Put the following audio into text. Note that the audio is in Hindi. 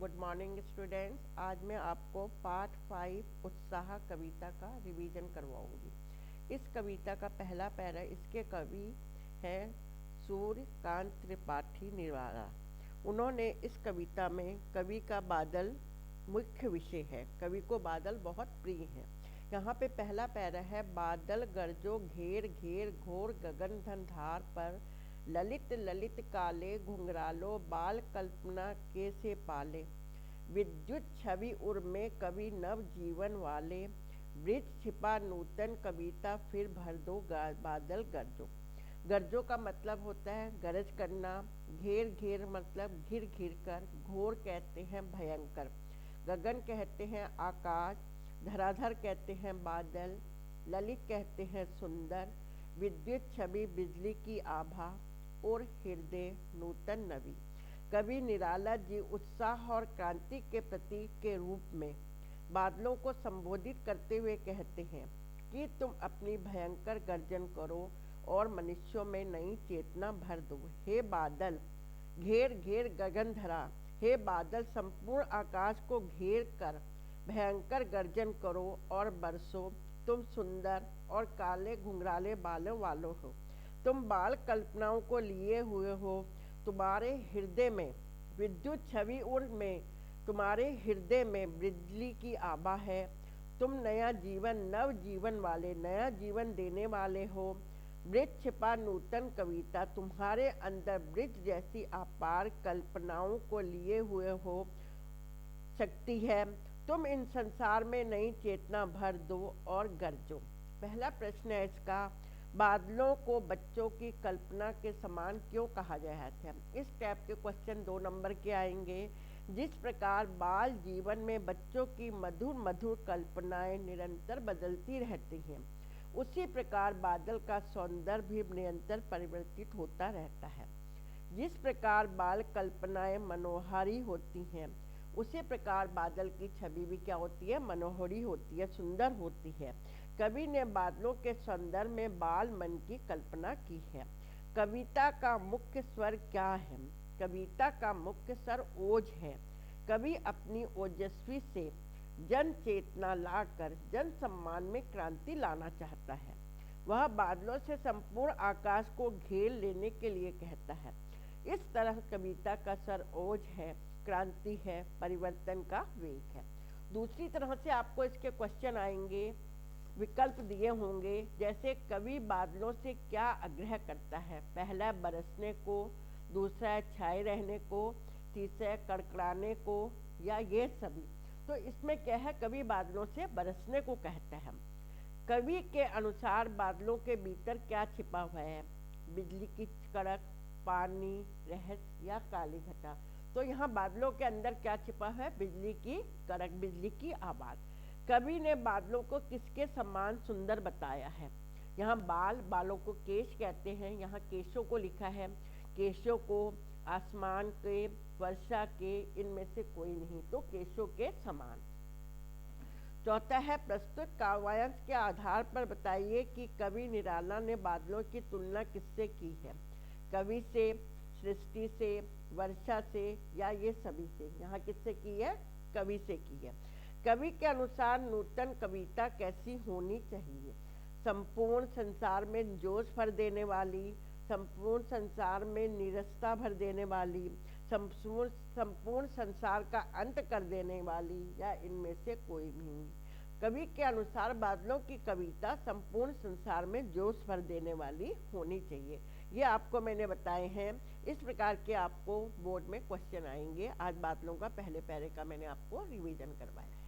Good morning students. आज मैं आपको पार्ट 5 उत्साह कविता का रिवीजन करवाऊंगी। इस कविता का पहला पैरा, इसके कवि हैं सूर्यकांत त्रिपाठी निराला। उन्होंने इस कविता में कवि का बादल मुख्य विषय है। कवि को बादल बहुत प्रिय है। यहाँ पे पहला पैरा है, बादल गरजो घेर घेर घोर गगन धनधार पर, ललित ललित काले घुंघरालो बाल कल्पना के से पाले, विद्युत छवि उर में कवि नव जीवन वाले, ब्रिज छिपा नूतन कविता फिर भर दो बादल गरजो। गरजो का मतलब होता है गरज करना, घेर घेर मतलब घिर घिर कर, घोर कहते हैं भयंकर, गगन कहते हैं आकाश, धराधर कहते हैं बादल, ललित कहते हैं सुंदर, विद्युत छवि बिजली की आभा और हृदय नूतन नवी। कवि निराला जी उत्साह और क्रांति के प्रतीक के रूप में बादलों को संबोधित करते हुए कहते हैं कि तुम अपनी भयंकर गर्जन करो और मनुष्यों में नई चेतना भर दो। हे बादल घेर घेर गगन धरा, हे बादल संपूर्ण आकाश को घेर कर भयंकर गर्जन करो और बरसो। तुम सुंदर और काले घुंघराले बालों वालों हो, तुम बाल कल्पनाओं को लिए हुए हो, तुम्हारे हृदय में विद्युत छवि उर में, तुम्हारे हृदय में बिजली की आभा है, तुम नया जीवन नव जीवन वाले, नया जीवन देने वाले हो। ब्रिज छिपा नूतन कविता, तुम्हारे अंदर ब्रिज जैसी अपार कल्पनाओं को लिए हुए हो शक्ति है। तुम इन संसार में नई चेतना भर दो और गरजो। पहला प्रश्न है इसका, बादलों को बच्चों की कल्पना के समान क्यों कहा गया है? इस टाइप के क्वेश्चन 2 नंबर के आएंगे। जिस प्रकार बाल जीवन में बच्चों की मधुर मधुर कल्पनाएं निरंतर बदलती रहती हैं, उसी प्रकार बादल का सौंदर्य भी निरंतर परिवर्तित होता रहता है। जिस प्रकार बाल कल्पनाएं मनोहारी होती हैं, उसी प्रकार बादल की छवि भी क्या होती है? मनोहरी होती है, सुंदर होती है। कवि ने बादलों के सौंदर्य में बाल मन की कल्पना की है। कविता का मुख्य स्वर क्या है? कविता का मुख्य स्वर ओज है। कवि अपनी ओजस्वी से जन चेतना लाकर जन सम्मान में क्रांति लाना चाहता है। वह बादलों से संपूर्ण आकाश को घेर लेने के लिए कहता है। इस तरह कविता का स्वर ओज है, क्रांति है, परिवर्तन का वेग है। दूसरी तरह से आपको इसके क्वेश्चन आएंगे, विकल्प दिए होंगे, जैसे कवि बादलों से क्या आग्रह करता है? पहला बरसने को, दूसरा छाए रहने को, तीसरा कड़कड़ाने को, या ये सभी। तो इसमें क्या है? कवि बादलों से बरसने को कहता है। कवि के अनुसार बादलों के भीतर क्या छिपा हुआ है? बिजली की कड़क, पानी, रहस्य या काली घटा। तो यहाँ बादलों के अंदर क्या छिपा है? बिजली की कड़क, बिजली की आवाज़। कवि ने बादलों को किसके समान सुंदर बताया है? यहाँ बालों को केश कहते हैं, यहाँ केशों को लिखा है। केशों को आसमान के, वर्षा के, इनमें से कोई नहीं, तो केशों के समान। चौथा है, प्रस्तुत काव्यांश के आधार पर बताइए कि कवि निराला ने बादलों की तुलना किससे की है? कवि से, सृष्टि से, वर्षा से, या ये सभी से? यहाँ किससे की है? कवि से की है। कवि के अनुसार नूतन कविता कैसी होनी चाहिए? संपूर्ण संसार में जोश भर देने वाली, संपूर्ण संसार में नीरसता भर देने वाली, संपूर्ण संसार का अंत कर देने वाली, या इनमें से कोई भी? कवि के अनुसार बादलों की कविता संपूर्ण संसार में जोश भर देने वाली होनी चाहिए। ये आपको मैंने बताए हैं। इस प्रकार के आपको बोर्ड में क्वेश्चन आएंगे। आज बादलों का पहले पैरे का मैंने आपको रिवीजन करवाया है।